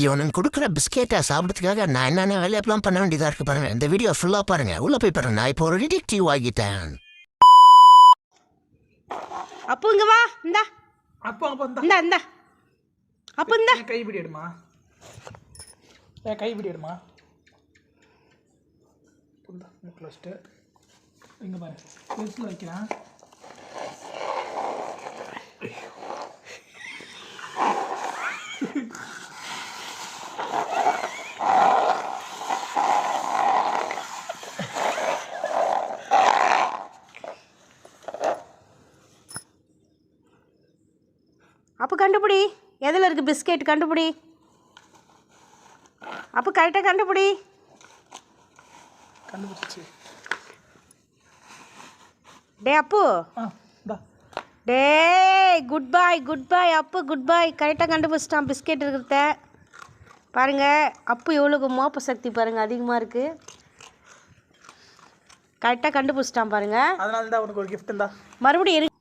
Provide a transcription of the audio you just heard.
இவனுக்கு கொடுக்குற பிஸ்கெட்டை சாப்பிட்றதுக்காக நான் என்னென்ன வேலையெல்லாம் பண்ண வேண்டியதாக இருக்குது பாருங்கள். இந்த வீடியோ ஃபுல்லாக பாருங்கள். உள்ளே போய் பாருங்க. நான் இப்போ ஒரு டிடெக்டிவ் ஆகிட்டேன். அப்போ இங்கே வா. இந்தா அப்போ இந்தா இந்தா அப்போ இந்தா கைப்பிடி எடுமா. கைப்பிடி எடுமா. மூக்கில் வச்சுட்டு இங்கே பாரு பெருசில் வைக்கிறேன். அப்போ கண்டுபிடி எதில் இருக்குது பிஸ்கெட் கண்டுபிடி. அப்போ கரெக்டாக கண்டுபிடி. கண்டுபிடிச்சி டே அப்பு டே குட் பாய் அப்பு குட் பாய். கரெக்டாக கண்டுபிடிச்சிட்டான் பிஸ்கெட் இருக்கிறத. பாருங்கள் அப்பு எவ்வளோ மோப்ப சக்தி பாருங்கள் அதிகமாக இருக்குது. கரெக்டாக கண்டுபிடிச்சிட்டான் பாருங்கள். அதனால தான் உனக்கு ஒரு கிஃப்ட் இருந்தா மறுபடியும்